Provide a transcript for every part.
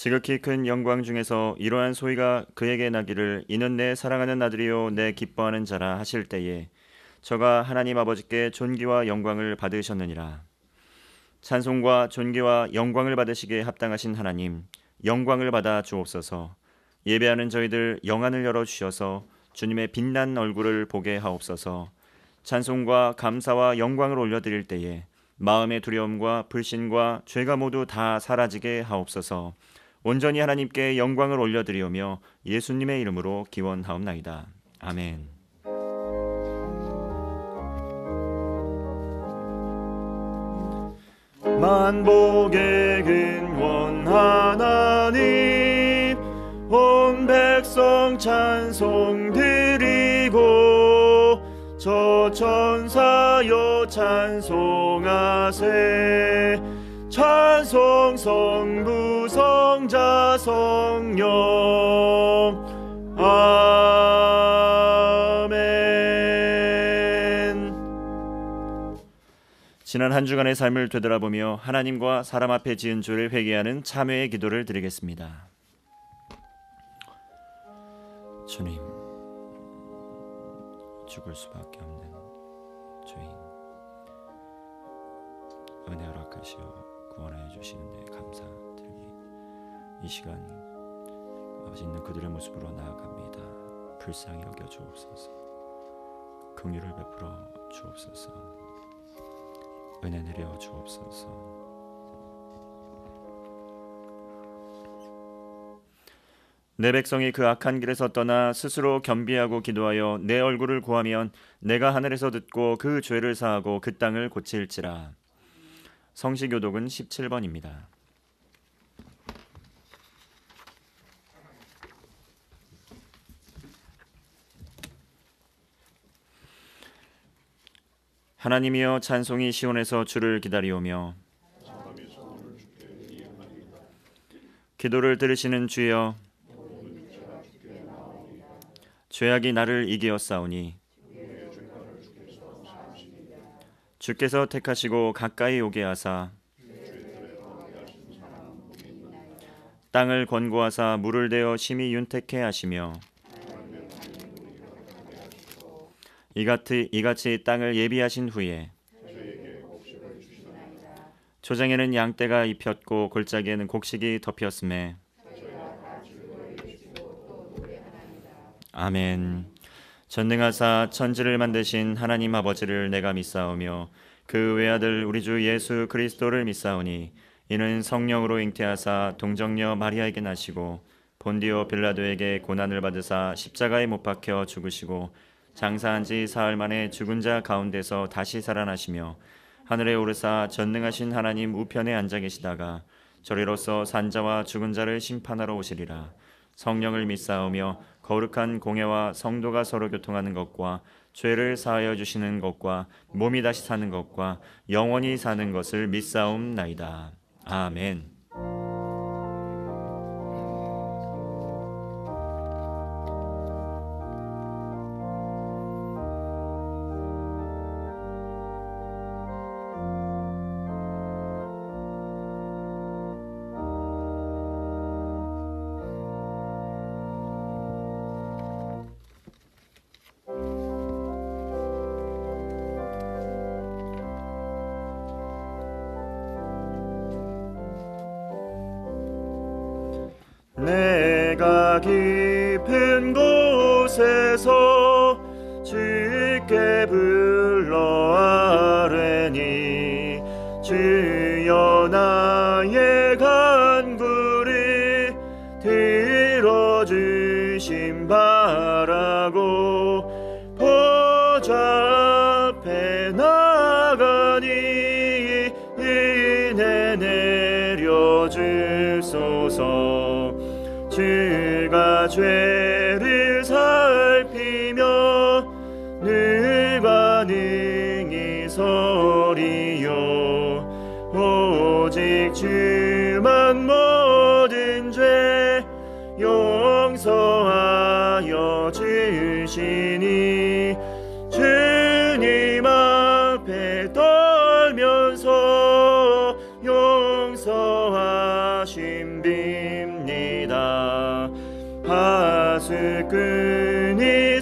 지극히 큰 영광 중에서 이러한 소리가 그에게 나기를 이는 내 사랑하는 아들이요 내 기뻐하는 자라 하실 때에 저가 하나님 아버지께 존귀와 영광을 받으셨느니라. 찬송과 존귀와 영광을 받으시기에 합당하신 하나님, 영광을 받아 주옵소서. 예배하는 저희들 영안을 열어 주셔서 주님의 빛난 얼굴을 보게 하옵소서. 찬송과 감사와 영광을 올려드릴 때에 마음의 두려움과 불신과 죄가 모두 다 사라지게 하옵소서. 온전히 하나님께 영광을 올려드리오며 예수님의 이름으로 기원하옵나이다. 아멘. 만복의 근원 하나님, 온 백성 찬송 드리고 저 천사여 찬송하세. 찬송 성부 성자 성령 아멘. 지난 한 주간의 삶을 되돌아보며 하나님과 사람 앞에 지은 죄를 회개하는 참회의 기도를 드리겠습니다. 주님, 죽을 수밖에 없는 죄인, 은혜 허락하시어 구원하여 주시는데 감사드리니 이 시간 아버지 있는 그들의 모습으로 나아갑니다. 불쌍히 여겨 주옵소서. 긍휼을 베풀어 주옵소서. 은혜 내려 주옵소서. 내 백성이 그 악한 길에서 떠나 스스로 겸비하고 기도하여 내 얼굴을 구하면 내가 하늘에서 듣고 그 죄를 사하고 그 땅을 고칠지라. 성시교독은 17번입니다. 하나님이여 찬송이 시온에서 주를 기다리오며 기도를 들으시는 주여, 죄악이 나를 이기었사오니 주께서 택하시고 가까이 오게 하사 땅을 권고하사 물을 대어 심히 윤택해 하시며 이같이 땅을 예비하신 후에 초장에는 양떼가 입혔고 골짜기에는 곡식이 덮였음에 아멘. 전능하사 천지를 만드신 하나님 아버지를 내가 믿사오며 그 외아들 우리 주 예수 그리스도를 믿사오니 이는 성령으로 잉태하사 동정녀 마리아에게 나시고 본디오 빌라도에게 고난을 받으사 십자가에 못 박혀 죽으시고 장사한 지 사흘 만에 죽은 자 가운데서 다시 살아나시며 하늘에 오르사 전능하신 하나님 우편에 앉아 계시다가 저리로서 산자와 죽은 자를 심판하러 오시리라. 성령을 믿사오며 거룩한 공예와 성도가 서로 교통하는 것과 죄를 사하여 주시는 것과 몸이 다시 사는 것과 영원히 사는 것을 믿사옵나이다. 아멘. 내가 깊은 곳에서 주께 불러 아뢰니 주여 나의 간구를 들어주시옵소서. 주심 바라고 보좌 앞에 나가니 은혜 내려주소서. 주가 죄를 살피며 누가 능히 서리요. 오직 주만 모든 죄 용서하여 주시니 주님 앞에 떨면서 용서하심 빕니다. 하수꾼이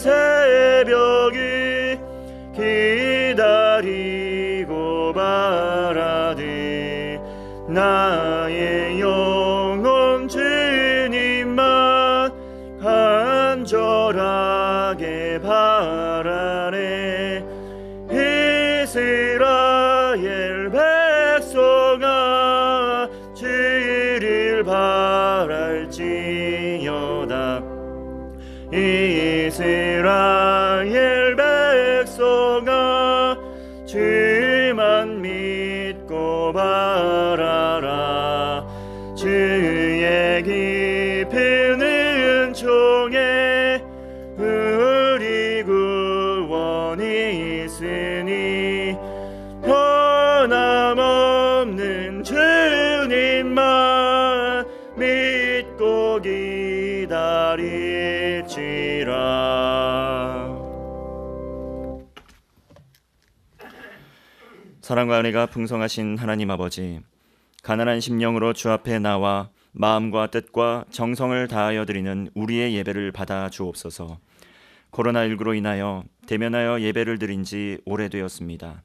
새벽을 기다리고 바라되 나의 영혼 주님만 간절하게 바라네. 이스라엘 백성아 주를 바랄지어다. 이스라엘 백성아 주만 믿고 바라라. 주의 깊은 은총에 우리 구원이 있으니 변함없는 주님만 믿고 기다릴지라. 사랑과 은혜가 풍성하신 하나님 아버지, 가난한 심령으로 주 앞에 나와 마음과 뜻과 정성을 다하여 드리는 우리의 예배를 받아 주옵소서. 코로나19로 인하여 대면하여 예배를 드린 지 오래되었습니다.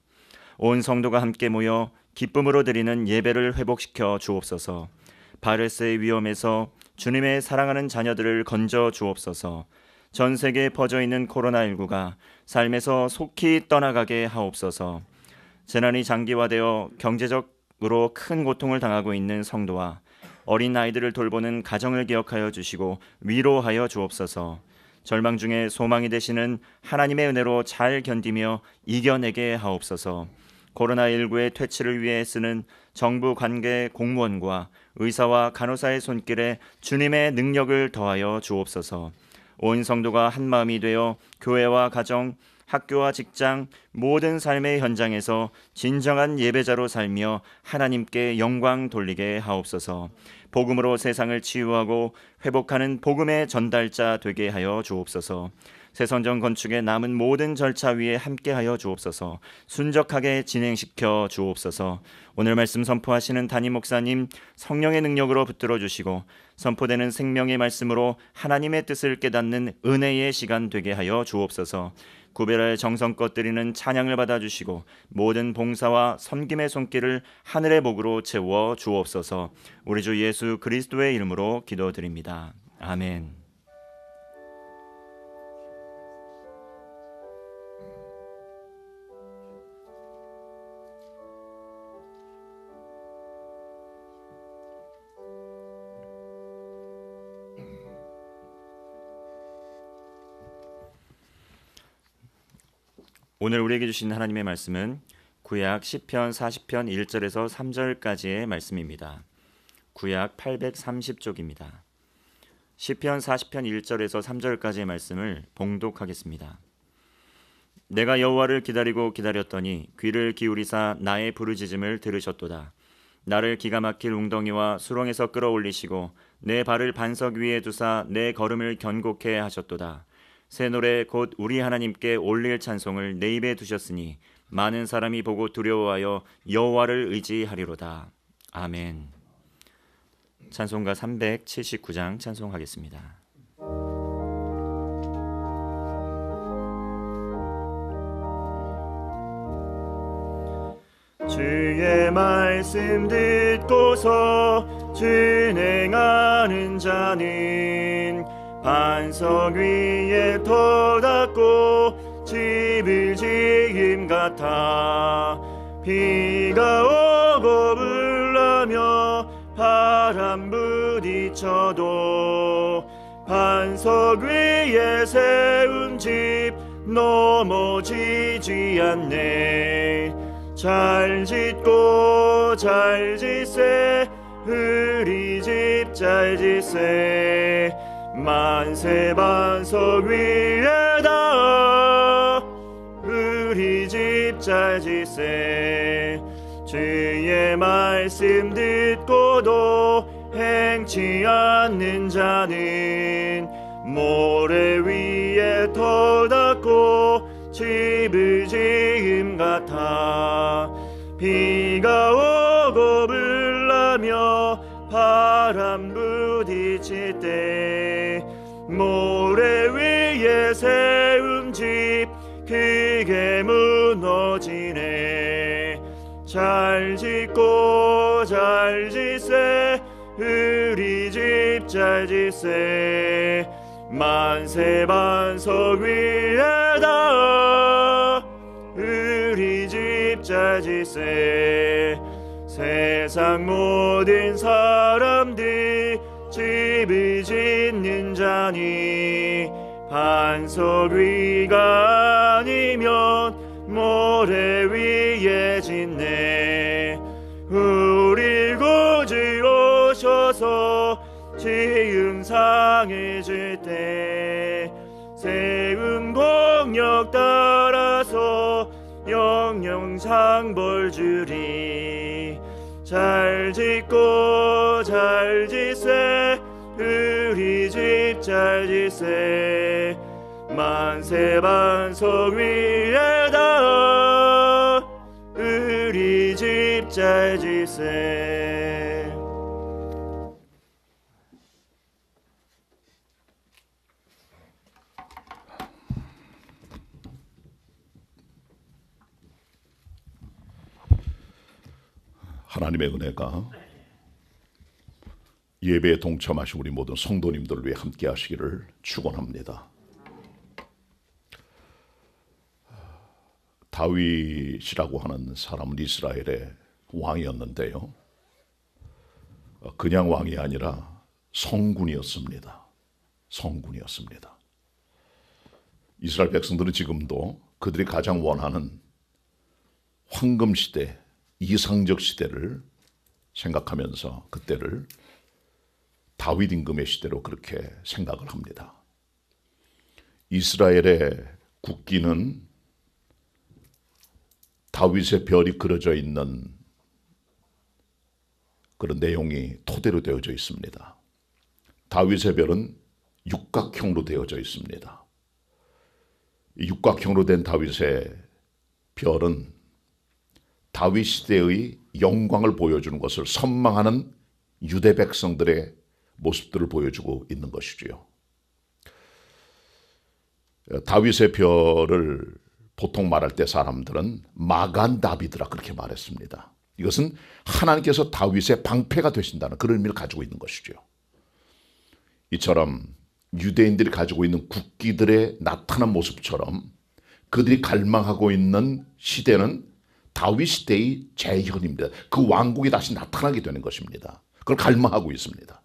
온 성도가 함께 모여 기쁨으로 드리는 예배를 회복시켜 주옵소서. 바이러스의 위험에서 주님의 사랑하는 자녀들을 건져 주옵소서. 전 세계에 퍼져 있는 코로나19가 삶에서 속히 떠나가게 하옵소서. 재난이 장기화되어 경제적으로 큰 고통을 당하고 있는 성도와 어린 아이들을 돌보는 가정을 기억하여 주시고 위로하여 주옵소서. 절망 중에 소망이 되시는 하나님의 은혜로 잘 견디며 이겨내게 하옵소서. 코로나19의 퇴치를 위해 쓰는 정부 관계 공무원과 의사와 간호사의 손길에 주님의 능력을 더하여 주옵소서. 온 성도가 한마음이 되어 교회와 가정, 학교와 직장, 모든 삶의 현장에서 진정한 예배자로 살며 하나님께 영광 돌리게 하옵소서. 복음으로 세상을 치유하고 회복하는 복음의 전달자 되게 하여 주옵소서. 새성전 건축의 남은 모든 절차 위에 함께하여 주옵소서. 순적하게 진행시켜 주옵소서. 오늘 말씀 선포하시는 담임 목사님 성령의 능력으로 붙들어 주시고 선포되는 생명의 말씀으로 하나님의 뜻을 깨닫는 은혜의 시간 되게 하여 주옵소서. 구별하여 정성껏 드리는 찬양을 받아주시고 모든 봉사와 섬김의 손길을 하늘의 복으로 채워 주옵소서. 우리 주 예수 그리스도의 이름으로 기도드립니다. 아멘. 오늘 우리에게 주신 하나님의 말씀은 구약 시편 40편 1절에서 3절까지의 말씀입니다. 구약 830쪽입니다. 시편 40편 1절에서 3절까지의 말씀을 봉독하겠습니다. 내가 여호와를 기다리고 기다렸더니 귀를 기울이사 나의 부르짖음을 들으셨도다. 나를 기가 막힐 웅덩이와 수렁에서 끌어올리시고 내 발을 반석 위에 두사 내 걸음을 견고케 하셨도다. 새 노래 곧 우리 하나님께 올릴 찬송을 내 입에 두셨으니 많은 사람이 보고 두려워하여 여호와를 의지하리로다. 아멘. 찬송가 379장 찬송하겠습니다. 주의 말씀 듣고서 준행하는 자는 반석 위에 터닫고 집을 지은 같아. 비가 오고 불나며 바람 부딪혀도 반석 위에 세운 집 넘어지지 않네. 잘 짓고 잘 짓세 우리 집 잘 짓세 만세 반석 위에다 우리 집 잘 짓세 주의 말씀 듣고도 행치 않는 자는 모래 위에 터 닦고 집을 지음 같아 비가 오고 불나며 바람 부딪힐 때 모래 위에 세운 집 크게 무너지네. 잘 짓고 잘 짓세 우리 집 잘 짓세 만세 반석 위에다 우리 집 잘 짓세 세상 모든 사람들 집을 짓는 자니 반석 위가 아니면 모래 위에 짓네. 우리 구주 오셔서 지은 상해질 때 세운 공력 따라서 영영 상벌 주리. 잘 짓고 잘 짓세 우리 집 잘 짓세 만세 반석 위에다 우리 집 잘 짓세. 하나님의 은혜가 예배에 동참하신 우리 모든 성도님들 위해 함께 하시기를 축원합니다. 다윗이라고 하는 사람은 이스라엘의 왕이었는데요, 그냥 왕이 아니라 성군이었습니다. 성군이었습니다. 이스라엘 백성들은 지금도 그들이 가장 원하는 황금시대, 이상적 시대를 생각하면서 그때를 다윗 임금의 시대로 그렇게 생각을 합니다. 이스라엘의 국기는 다윗의 별이 그려져 있는 그런 내용이 토대로 되어져 있습니다. 다윗의 별은 육각형으로 되어져 있습니다. 이 육각형으로 된 다윗의 별은 다윗 시대의 영광을 보여주는 것을 선망하는 유대 백성들의 모습들을 보여주고 있는 것이지요. 다윗의 별을 보통 말할 때 사람들은 마간 다비드라 그렇게 말했습니다. 이것은 하나님께서 다윗의 방패가 되신다는 그런 의미를 가지고 있는 것이죠. 이처럼 유대인들이 가지고 있는 국기들의 나타난 모습처럼 그들이 갈망하고 있는 시대는 다윗 시대의 재현입니다. 그 왕국이 다시 나타나게 되는 것입니다. 그걸 갈망하고 있습니다.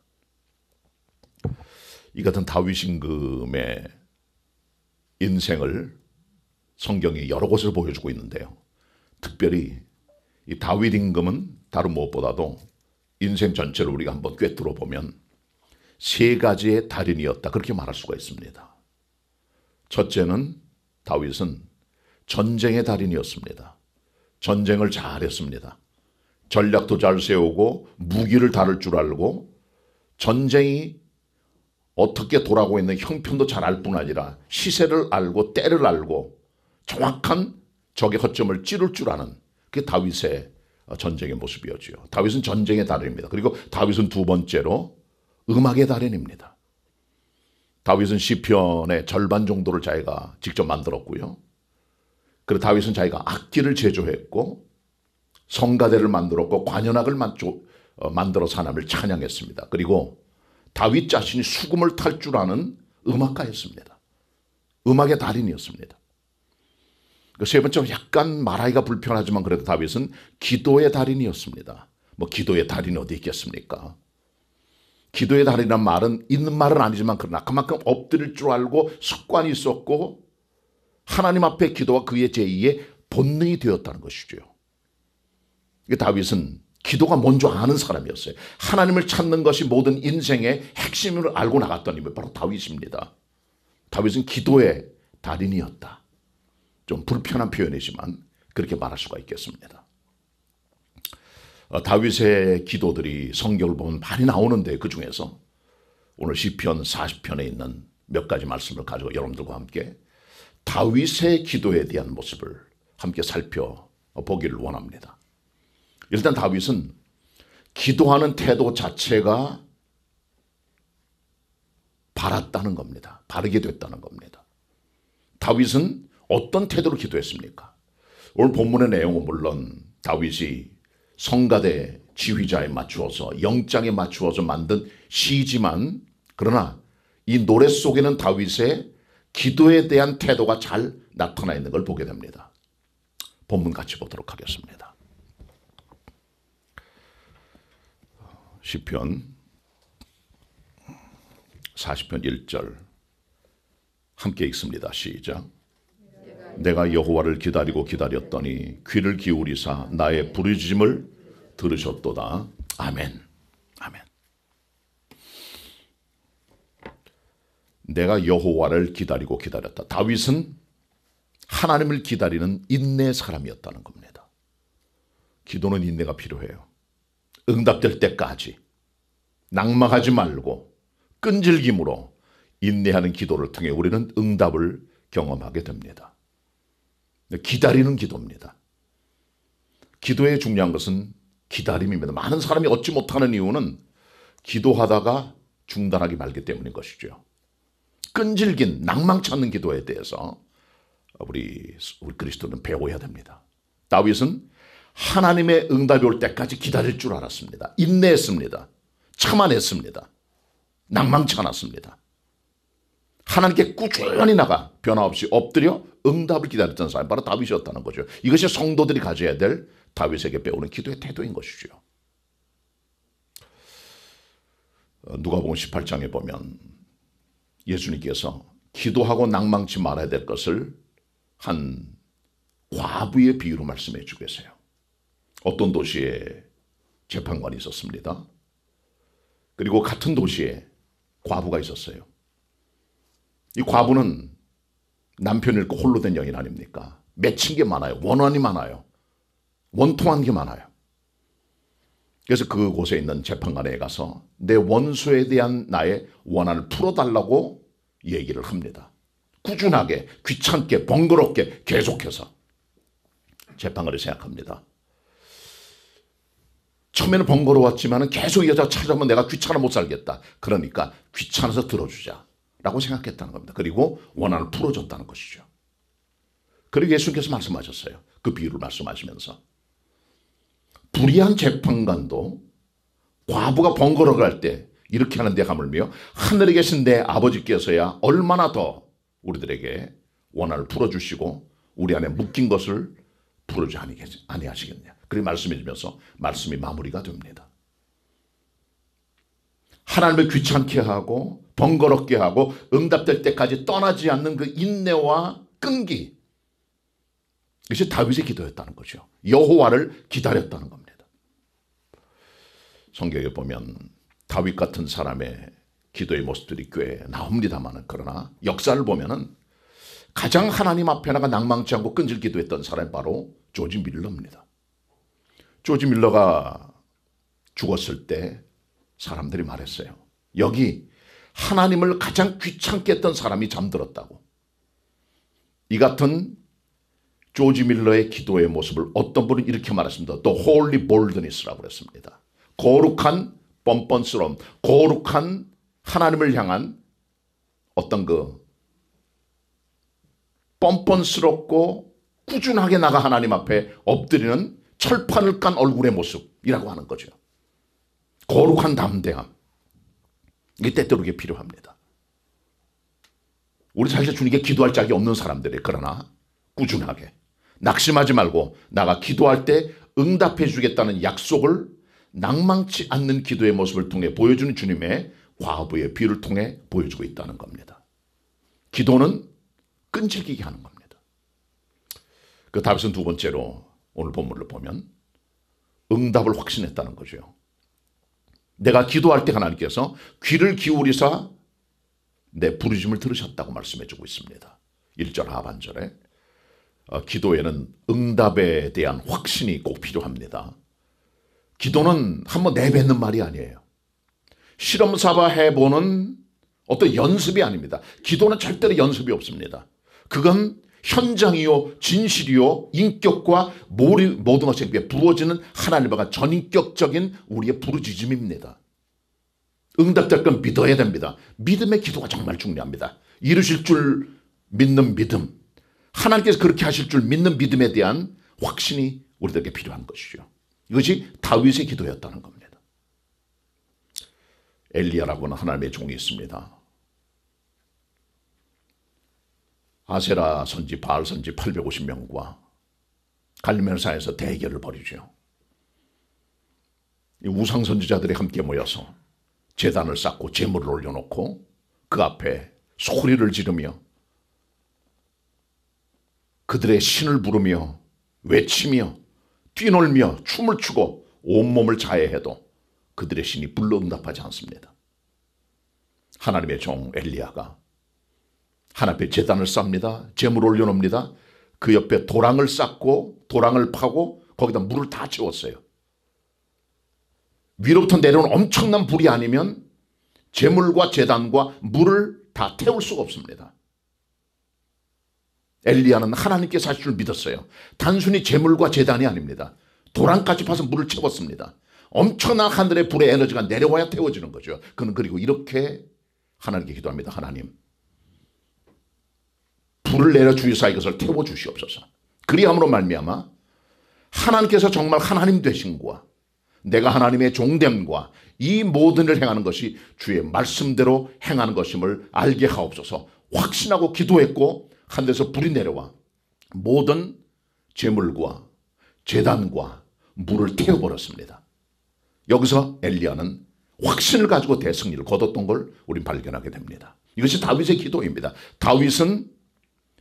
이 같은 다윗 임금의 인생을 성경이 여러 곳에서 보여주고 있는데요, 특별히 이 다윗 임금은 다른 무엇보다도 인생 전체를 우리가 한번 꿰뚫어 보면 세 가지의 달인이었다 그렇게 말할 수가 있습니다. 첫째는 다윗은 전쟁의 달인이었습니다. 전쟁을 잘했습니다. 전략도 잘 세우고 무기를 다룰 줄 알고 전쟁이 어떻게 돌아가고 있는 형편도 잘 알 뿐 아니라 시세를 알고 때를 알고 정확한 적의 허점을 찌를 줄 아는 그게 다윗의 전쟁의 모습이었죠. 다윗은 전쟁의 달인입니다. 그리고 다윗은 두 번째로 음악의 달인입니다. 다윗은 시편의 절반 정도를 자기가 직접 만들었고요. 그리고 다윗은 자기가 악기를 제조했고 성가대를 만들었고 관현악을 만들어서 하나님을 찬양했습니다. 그리고 다윗 자신이 수금을 탈 줄 아는 음악가였습니다. 음악의 달인이었습니다. 세 번째로 약간 말하기가 불편하지만 그래도 다윗은 기도의 달인이었습니다. 기도의 달인이 어디 있겠습니까? 기도의 달인이라는 말은 있는 말은 아니지만 그러나 그만큼 엎드릴 줄 알고 습관이 있었고 하나님 앞에 기도가 그의 제2의 본능이 되었다는 것이죠. 다윗은 기도가 뭔 줄 아는 사람이었어요. 하나님을 찾는 것이 모든 인생의 핵심을 알고 나갔던 인물이 바로 다윗입니다. 다윗은 기도의 달인이었다. 좀 불편한 표현이지만 그렇게 말할 수가 있겠습니다. 다윗의 기도들이 성경을 보면 많이 나오는데 그중에서 오늘 시편 40편에 있는 몇 가지 말씀을 가지고 여러분들과 함께 다윗의 기도에 대한 모습을 함께 살펴보기를 원합니다. 일단 다윗은 기도하는 태도 자체가 바랐다는 겁니다. 바르게 됐다는 겁니다. 다윗은 어떤 태도로 기도했습니까? 오늘 본문의 내용은 물론 다윗이 성가대 지휘자에 맞추어서 영장에 맞추어서 만든 시지만 그러나 이 노래 속에는 다윗의 기도에 대한 태도가 잘 나타나 있는 걸 보게 됩니다. 본문 같이 보도록 하겠습니다. 시편 40편 1절 함께 읽습니다. 시작. 내가 여호와를 기다리고 기다렸더니 귀를 기울이사 나의 부르짖음을 들으셨도다. 아멘. 아멘. 내가 여호와를 기다리고 기다렸다. 다윗은 하나님을 기다리는 인내의 사람이었다는 겁니다. 기도는 인내가 필요해요. 응답될 때까지 낙망하지 말고 끈질김으로 인내하는 기도를 통해 우리는 응답을 경험하게 됩니다. 기다리는 기도입니다. 기도의 중요한 것은 기다림입니다. 많은 사람이 얻지 못하는 이유는 기도하다가 중단하기 말기 때문인 것이죠. 끈질긴 낭망 찾는 기도에 대해서 우리 그리스도는 배워야 됩니다. 다윗은 하나님의 응답이 올 때까지 기다릴 줄 알았습니다. 인내했습니다. 참아냈습니다. 낭망치 않았습니다. 하나님께 꾸준히 나가 변화없이 엎드려 응답을 기다렸던 사람이 바로 다윗이었다는 거죠. 이것이 성도들이 가져야 될 다윗에게 배우는 기도의 태도인 것이죠. 누가복음 18장에 보면 예수님께서 기도하고 낭망치 말아야 될 것을 한 과부의 비유로 말씀해 주고 계세요. 어떤 도시에 재판관이 있었습니다. 그리고 같은 도시에 과부가 있었어요. 이 과부는 남편을 잃고 홀로 된 여인 아닙니까? 맺힌 게 많아요. 원한이 많아요. 원통한 게 많아요. 그래서 그곳에 있는 재판관에 가서 내 원수에 대한 나의 원한을 풀어달라고 얘기를 합니다. 꾸준하게 귀찮게 번거롭게 계속해서 재판관이 생각합니다. 처음에는 번거로웠지만 계속 이 여자 찾아오면 내가 귀찮아 못 살겠다. 그러니까 귀찮아서 들어주자 라고 생각했다는 겁니다. 그리고 원한을 풀어줬다는 것이죠. 그리고 예수님께서 말씀하셨어요. 그 비유를 말씀하시면서 불의한 재판관도 과부가 번거로워할 때 이렇게 하는데 하물며 하늘에 계신 내 아버지께서야 얼마나 더 우리들에게 원한을 풀어주시고 우리 안에 묶인 것을 풀어주지 아니하시겠냐. 그렇게 말씀해 주면서 말씀이 마무리가 됩니다. 하나님을 귀찮게 하고 번거롭게 하고 응답될 때까지 떠나지 않는 그 인내와 끈기, 이것이 다윗의 기도였다는 거죠. 여호와를 기다렸다는 겁니다. 성경에 보면 다윗 같은 사람의 기도의 모습들이 꽤 나옵니다만 그러나 역사를 보면은 가장 하나님 앞에 나가 낭망치 않고 끈질 기도했던 사람이 바로 조지 밀러입니다. 조지 밀러가 죽었을 때 사람들이 말했어요. 여기 하나님을 가장 귀찮게 했던 사람이 잠들었다고. 이 같은 조지 밀러의 기도의 모습을 어떤 분은 이렇게 말했습니다. The holy boldness라고 그랬습니다. 거룩한 뻔뻔스러움, 거룩한 하나님을 향한 어떤 그 뻔뻔스럽고 꾸준하게 나가 하나님 앞에 엎드리는 철판을 깐 얼굴의 모습이라고 하는 거죠. 거룩한 담대함. 이게 때때로 이게 필요합니다. 우리 사실 주님께 기도할 짝이 없는 사람들이 그러나 꾸준하게 낙심하지 말고 나가 기도할 때 응답해 주겠다는 약속을 낭망치 않는 기도의 모습을 통해 보여주는 주님의 과부의 비유를 통해 보여주고 있다는 겁니다. 기도는 끈질기게 하는 겁니다. 그 다윗은 두 번째로 오늘 본문을 보면 응답을 확신했다는 거죠. 내가 기도할 때 하나님께서 귀를 기울이사 내 부르짖음을 들으셨다고 말씀해주고 있습니다. 1절 하반절에 기도에는 응답에 대한 확신이 꼭 필요합니다. 기도는 한번 내뱉는 말이 아니에요. 실험 삼아 해보는 어떤 연습이 아닙니다. 기도는 절대로 연습이 없습니다. 그건 현장이요, 진실이요, 인격과 모든 것에 부어지는 하나님과 전인격적인 우리의 부르짖음입니다. 응답될 건 믿어야 됩니다. 믿음의 기도가 정말 중요합니다. 이루실 줄 믿는 믿음, 하나님께서 그렇게 하실 줄 믿는 믿음에 대한 확신이 우리들에게 필요한 것이죠. 이것이 다윗의 기도였다는 겁니다. 엘리야라고 하는 하나님의 종이 있습니다. 아세라 선지, 바알 선지 850명과 갈멜사에서 대결을 벌이죠. 이 우상 선지자들이 함께 모여서 제단을 쌓고 제물을 올려놓고 그 앞에 소리를 지르며 그들의 신을 부르며 외치며 뛰놀며 춤을 추고 온몸을 자해해도 그들의 신이 불러 응답하지 않습니다. 하나님의 종 엘리야가 하나님 앞에 제단을 쌓습니다. 제물을 올려놓습니다. 그 옆에 도랑을 쌓고 도랑을 파고 거기다 물을 다 채웠어요. 위로부터 내려오는 엄청난 불이 아니면 제물과 제단과 물을 다 태울 수가 없습니다. 엘리야는 하나님께서 하실 줄 믿었어요. 단순히 제물과 제단이 아닙니다. 도랑까지 파서 물을 채웠습니다. 엄청난 하늘의 불의 에너지가 내려와야 태워지는 거죠. 그는 그리고 이렇게 하나님께 기도합니다. 하나님, 불을 내려주시사 이것을 태워주시옵소서. 그리함으로 말미암아 하나님께서 정말 하나님 되신과 내가 하나님의 종됨과 이 모든 일을 행하는 것이 주의 말씀대로 행하는 것임을 알게 하옵소서. 확신하고 기도했고 하늘에서 불이 내려와 모든 제물과 제단과 물을 태워버렸습니다. 여기서 엘리야는 확신을 가지고 대승리를 거뒀던 걸 우린 발견하게 됩니다. 이것이 다윗의 기도입니다. 다윗은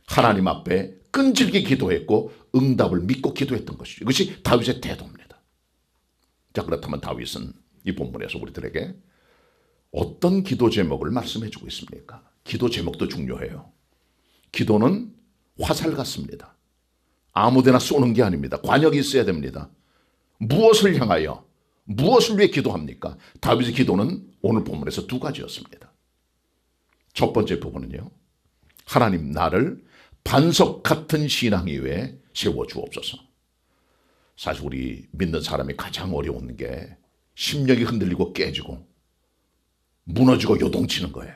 하나님 앞에 끈질기게 기도했고 응답을 믿고 기도했던 것이죠. 이것이 다윗의 태도입니다. 자, 그렇다면 다윗은 이 본문에서 우리들에게 어떤 기도 제목을 말씀해 주고 있습니까? 기도 제목도 중요해요. 기도는 화살 같습니다. 아무데나 쏘는 게 아닙니다. 관역이 있어야 됩니다. 무엇을 향하여 무엇을 위해 기도합니까? 다윗의 기도는 오늘 본문에서 두 가지였습니다. 첫 번째 부분은요, 하나님 나를 반석 같은 신앙 위에 세워주옵소서. 사실 우리 믿는 사람이 가장 어려운 게 심령이 흔들리고 깨지고 무너지고 요동치는 거예요.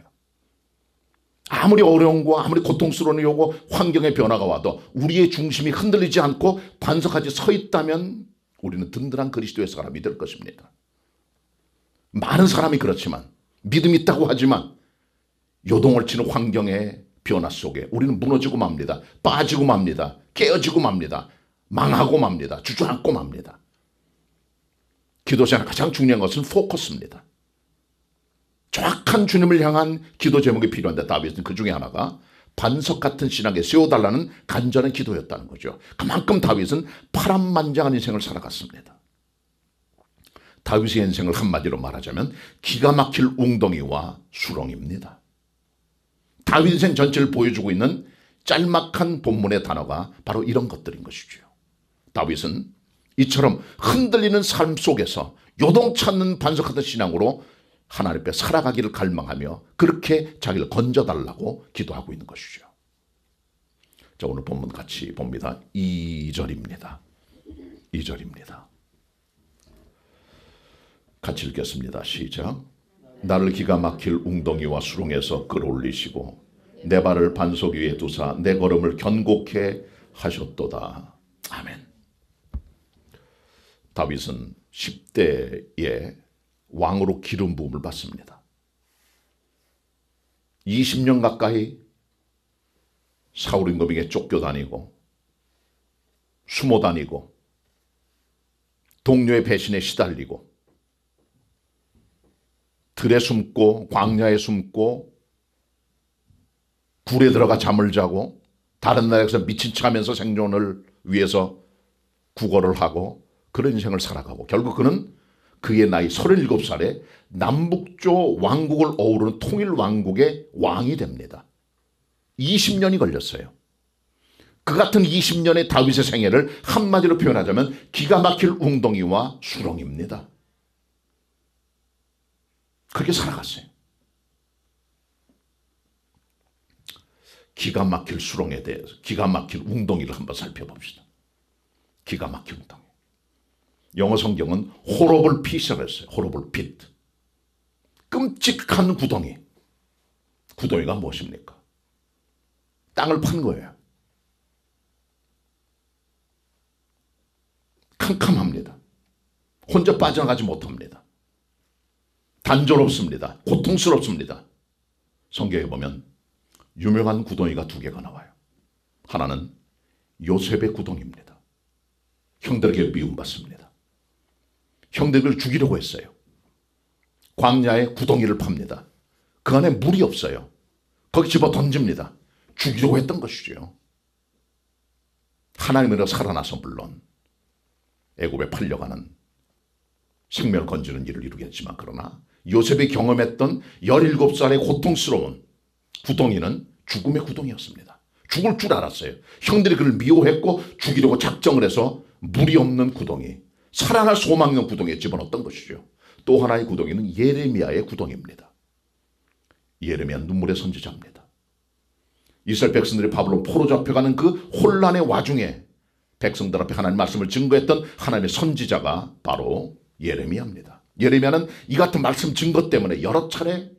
아무리 어려운 거, 아무리 고통스러운 요고 환경의 변화가 와도 우리의 중심이 흔들리지 않고 반석같이 서 있다면 우리는 든든한 그리스도의 사람이 될 것입니다. 많은 사람이 그렇지만 믿음이 있다고 하지만 요동을 치는 환경의 변화 속에 우리는 무너지고 맙니다. 빠지고 맙니다. 깨어지고 맙니다. 망하고 맙니다. 주저앉고 맙니다. 기도 생활 가장 중요한 것은 포커스입니다. 정확한 주님을 향한 기도 제목이 필요한데 다윗은 그 중에 하나가 반석 같은 신앙에 세워달라는 간절한 기도였다는 거죠. 그만큼 다윗은 파란만장한 인생을 살아갔습니다. 다윗의 인생을 한마디로 말하자면 기가 막힐 웅덩이와 수렁입니다. 다윗 인생 전체를 보여주고 있는 짤막한 본문의 단어가 바로 이런 것들인 것이죠. 다윗은 이처럼 흔들리는 삶 속에서 요동치 반석 같은 신앙으로 하나님 앞에 살아가기를 갈망하며 그렇게 자기를 건져달라고 기도하고 있는 것이죠. 자, 오늘 본문 같이 봅니다. 2절입니다. 2절입니다. 같이 읽겠습니다. 시작. 나를 기가 막힐 웅덩이와 수렁에서 끌어올리시고 내 발을 반석 위에 두사 내 걸음을 견고케 하셨도다. 아멘. 다윗은 10대에 왕으로 기름 부음을 받습니다. 20년 가까이 사울 임금에게 쫓겨다니고 숨어 다니고 동료의 배신에 시달리고 들에 숨고 광야에 숨고 굴에 들어가 잠을 자고 다른 나라에서 미친 척하면서 생존을 위해서 구걸을 하고 그런 인생을 살아가고 결국 그는 그의 나이 37살에 남북조 왕국을 어우르는 통일 왕국의 왕이 됩니다. 20년이 걸렸어요. 그 같은 20년의 다윗의 생애를 한마디로 표현하자면 기가 막힐 웅덩이와 수렁입니다. 그렇게 살아갔어요. 기가 막힐 수렁에 대해서 기가 막힐 웅덩이를 한번 살펴봅시다. 기가 막힌 웅덩이. 영어 성경은 호러블 핏이라고 했어요. 호러블 핏. 끔찍한 구덩이. 구덩이가 무엇입니까? 땅을 판 거예요. 캄캄합니다. 혼자 빠져나가지 못합니다. 단조롭습니다. 고통스럽습니다. 성경에 보면 유명한 구덩이가 두 개가 나와요. 하나는 요셉의 구덩이입니다. 형들에게 미움받습니다. 형들을 죽이려고 했어요. 광야에 구덩이를 팝니다. 그 안에 물이 없어요. 거기 집어 던집니다. 죽이려고 했던 것이죠. 하나님으로 살아나서 물론 애굽에 팔려가는 생명을 건지는 일을 이루겠지만 그러나 요셉이 경험했던 17살의 고통스러운 구덩이는 죽음의 구덩이였습니다. 죽을 줄 알았어요. 형들이 그를 미워했고 죽이려고 작정을 해서 물이 없는 구덩이, 살아날 소망 없는 구덩이에 집어넣었던 것이죠. 또 하나의 구덩이는 예레미야의 구덩이입니다. 예레미야는 눈물의 선지자입니다. 이스라엘 백성들이 바벨론 포로 잡혀가는 그 혼란의 와중에 백성들 앞에 하나님 말씀을 증거했던 하나님의 선지자가 바로 예레미야입니다. 예레미야는 이 같은 말씀 증거 때문에 여러 차례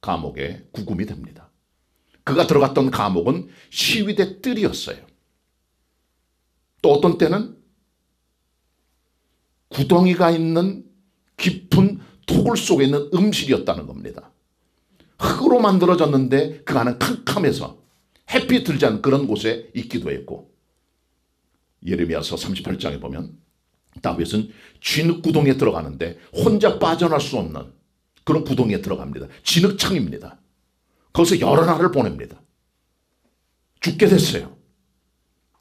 감옥에 구금이 됩니다. 그가 들어갔던 감옥은 시위대 뜰이었어요. 또 어떤 때는 구덩이가 있는 깊은 토굴 속에 있는 음실이었다는 겁니다. 흙으로 만들어졌는데 그 안은 캄캄해서 햇빛 들지 않은 그런 곳에 있기도 했고 예레미야서 38장에 보면 다윗은 진흙구덩이에 들어가는데 혼자 빠져날 수 없는 그런 구덩이에 들어갑니다. 진흙창입니다. 거기서 여러 날을 보냅니다. 죽게 됐어요.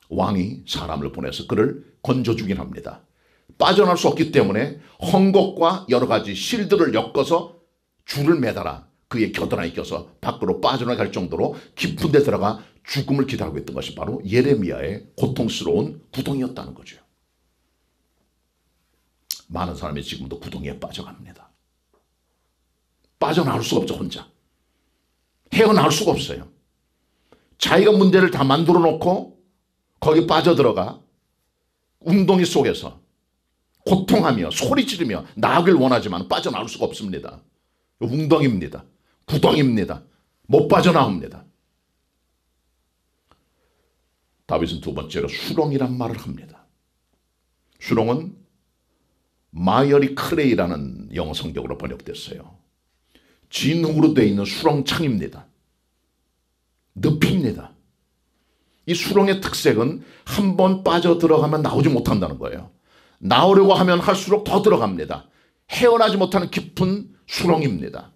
왕이 사람을 보내서 그를 건져주긴 합니다. 빠져날 수 없기 때문에 헝겊과 여러 가지 실들을 엮어서 줄을 매달아 그의 겨드랑이에 껴서 밖으로 빠져나갈 정도로 깊은 데 들어가 죽음을 기다리고 있던 것이 바로 예레미야의 고통스러운 구덩이였다는 거죠. 많은 사람이 지금도 구덩이에 빠져갑니다. 빠져나올 수가 없죠. 혼자. 헤어나올 수가 없어요. 자기가 문제를 다 만들어 놓고 거기 빠져들어가 웅덩이 속에서 고통하며 소리 지르며 나오길 원하지만 빠져나올 수가 없습니다. 웅덩이입니다. 구덩이입니다. 못 빠져나옵니다. 다윗은 두 번째로 수렁이란 말을 합니다. 수렁은 마이어리 크레이라는 영어 성경으로 번역됐어요. 진흙으로 되어 있는 수렁창입니다. 늪입니다. 이 수렁의 특색은 한 번 빠져들어가면 나오지 못한다는 거예요. 나오려고 하면 할수록 더 들어갑니다. 헤어나지 못하는 깊은 수렁입니다.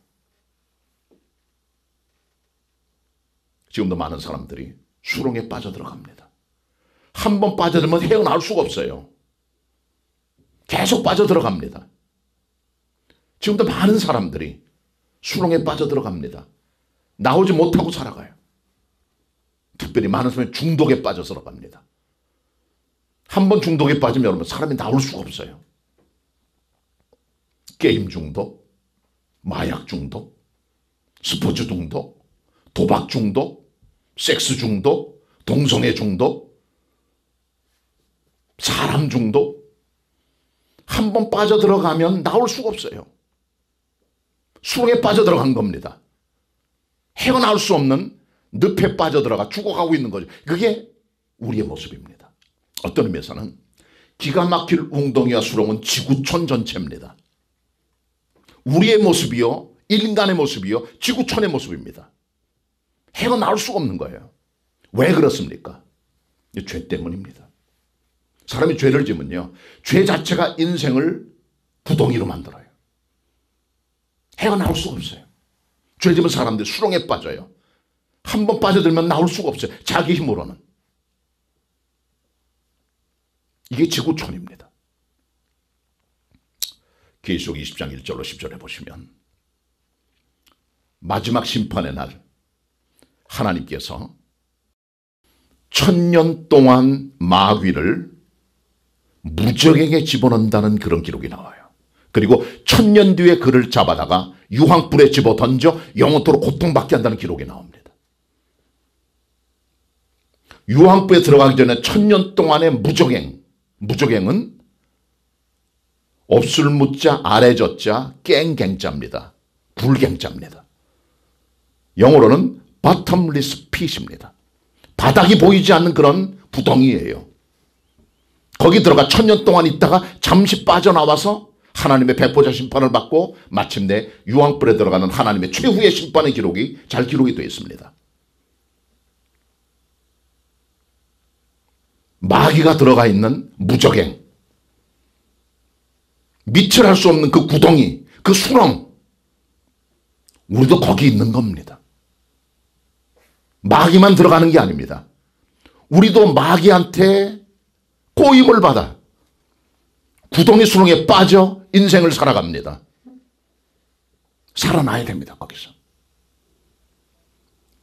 지금도 많은 사람들이 수렁에 빠져들어갑니다. 한 번 빠져들면 헤어나올 수가 없어요. 계속 빠져들어갑니다. 지금도 많은 사람들이 수렁에 빠져들어갑니다. 나오지 못하고 살아가요. 특별히 많은 사람이 중독에 빠져서 들어갑니다. 한 번 중독에 빠지면 여러분 사람이 나올 수가 없어요. 게임 중독, 마약 중독, 스포츠 중독, 도박 중독, 섹스 중독, 동성애 중독, 사람 중독. 한 번 빠져들어가면 나올 수가 없어요. 수렁에 빠져들어간 겁니다. 헤어나올 수 없는 늪에 빠져들어가 죽어가고 있는 거죠. 그게 우리의 모습입니다. 어떤 의미에서는 기가 막힐 웅덩이와 수렁은 지구촌 전체입니다. 우리의 모습이요, 인간의 모습이요, 지구촌의 모습입니다. 헤어나올 수가 없는 거예요. 왜 그렇습니까? 죄 때문입니다. 사람이 죄를 지면요, 죄 자체가 인생을 구덩이로 만들어요. 헤어나올 수가 없어요. 죄 지은 사람들 수렁에 빠져요. 한 번 빠져들면 나올 수가 없어요. 자기 힘으로는. 이게 지구촌입니다. 계시록 20장 1절로 10절에 보시면 마지막 심판의 날 하나님께서 1000년 동안 마귀를 무적에게 집어넣는다는 그런 기록이 나와요. 그리고 1000년 뒤에 그를 잡아다가 유황불에 집어 던져 영원토록 고통받게 한다는 기록이 나옵니다. 유황불에 들어가기 전에 1000년 동안의 무적행은 없을 무자 아래 젖자 깽갱자입니다. 굴갱자입니다. 영어로는 bottomless pit입니다. 바닥이 보이지 않는 그런 구덩이예요. 거기 들어가 1000년 동안 있다가 잠시 빠져나와서 하나님의 배포자 심판을 받고 마침내 유황불에 들어가는 하나님의 최후의 심판의 기록이 잘 기록이 되어 있습니다. 마귀가 들어가 있는 무적행, 밑을 할 수 없는 그 구덩이, 그 수렁, 우리도 거기 있는 겁니다. 마귀만 들어가는 게 아닙니다. 우리도 마귀한테 꼬임을 받아 구덩이 수렁에 빠져 인생을 살아갑니다. 살아나야 됩니다. 거기서.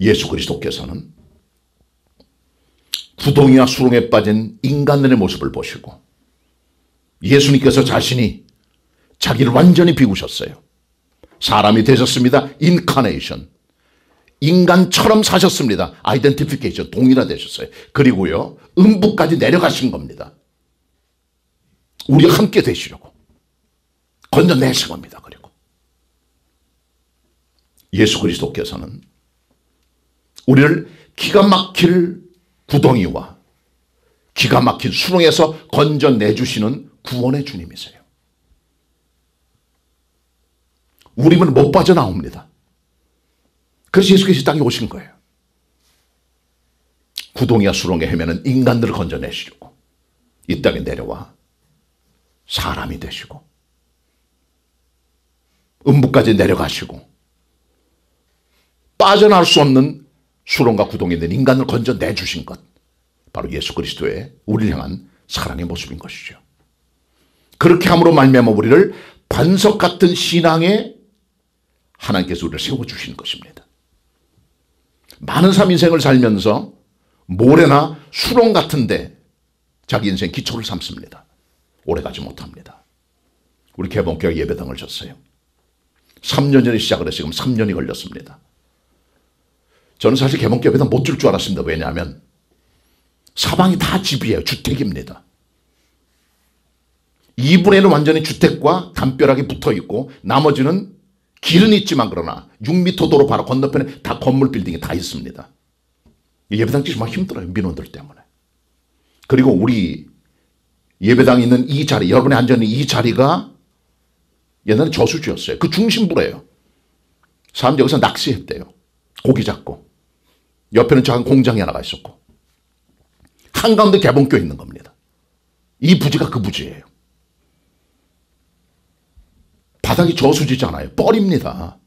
예수 그리스도께서는 구덩이와 수렁에 빠진 인간들의 모습을 보시고 예수님께서 자신이 자기를 완전히 비우셨어요. 사람이 되셨습니다. 인카네이션. 인간처럼 사셨습니다. 아이덴티피케이션. 동일화되셨어요. 그리고요. 음부까지 내려가신 겁니다. 우리가 함께 되시려고. 건져내신 겁니다. 그리고 예수 그리스도께서는 우리를 기가 막힐 구덩이와 기가 막힌 수렁에서 건져내주시는 구원의 주님이세요. 우리는 못 빠져나옵니다. 그래서 예수께서 이 땅에 오신 거예요. 구덩이와 수렁에 헤매는 인간들을 건져내시려고 이 땅에 내려와 사람이 되시고 음부까지 내려가시고 빠져나올 수 없는 수렁과 구덩이에 있는 인간을 건져내주신 것, 바로 예수 그리스도의 우리를 향한 사랑의 모습인 것이죠. 그렇게 함으로 말미암아 우리를 반석 같은 신앙에 하나님께서 우리를 세워주시는 것입니다. 많은 삶 인생을 살면서 모래나 수렁 같은데 자기 인생 기초를 삼습니다. 오래가지 못합니다. 우리 개봉교회 예배당을 졌어요. 3년 전에 시작을 해서 지금 3년이 걸렸습니다. 저는 사실 개봉교회 예배당 못 줄 줄 알았습니다. 왜냐하면 사방이 다 집이에요. 주택입니다. 2분의 1은 완전히 주택과 담벼락이 붙어있고 나머지는 길은 있지만 그러나 6m 도로 바로 건너편에 다 건물 빌딩이 다 있습니다. 예배당 정말 힘들어요. 민원들 때문에. 그리고 우리 예배당에 있는 이 자리, 여러분이 앉아있는 이 자리가 옛날에 저수지였어요. 그 중심부래요. 사람들이 여기서 낚시했대요. 고기 잡고. 옆에는 작은 공장이 하나가 있었고. 한가운데 개봉교에 있는 겁니다. 이 부지가 그 부지예요. 바닥이 저수지잖아요. 뻘입니다.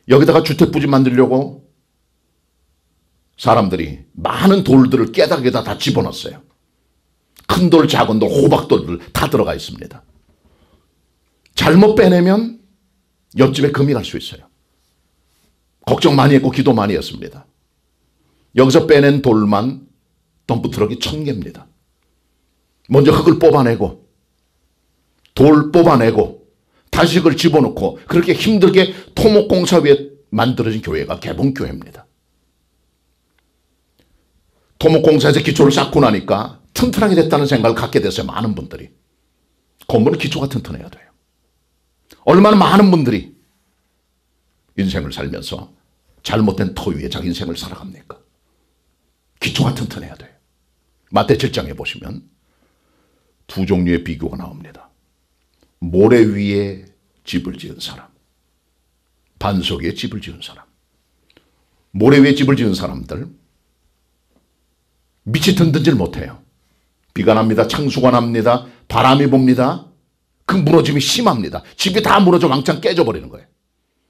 여기다가 주택부지 만들려고 사람들이 많은 돌들을 깨닥에다 다 집어넣었어요. 큰 돌, 작은 돌, 호박돌들 다 들어가 있습니다. 잘못 빼내면 옆집에 금이 갈 수 있어요. 걱정 많이 했고 기도 많이 했습니다. 여기서 빼낸 돌만 덤프트럭이 1000개입니다. 먼저 흙을 뽑아내고 돌 뽑아내고 다시 그걸 집어넣고 그렇게 힘들게 토목공사 위에 만들어진 교회가 개봉교회입니다. 토목공사에서 기초를 쌓고 나니까 튼튼하게 됐다는 생각을 갖게 됐어요. 많은 분들이. 건물은 기초가 튼튼해야 돼요. 얼마나 많은 분들이 인생을 살면서 잘못된 터 위에 자기 인생을 살아갑니까? 기초가 튼튼해야 돼요. 마태 7장에 보시면 두 종류의 비교가 나옵니다. 모래 위에 집을 지은 사람, 반석 위에 집을 지은 사람. 모래 위에 집을 지은 사람들 밑이 든든질 못해요. 비가 납니다. 창수가 납니다. 바람이 붑니다. 그 무너짐이 심합니다. 집이 다 무너져 왕창 깨져버리는 거예요.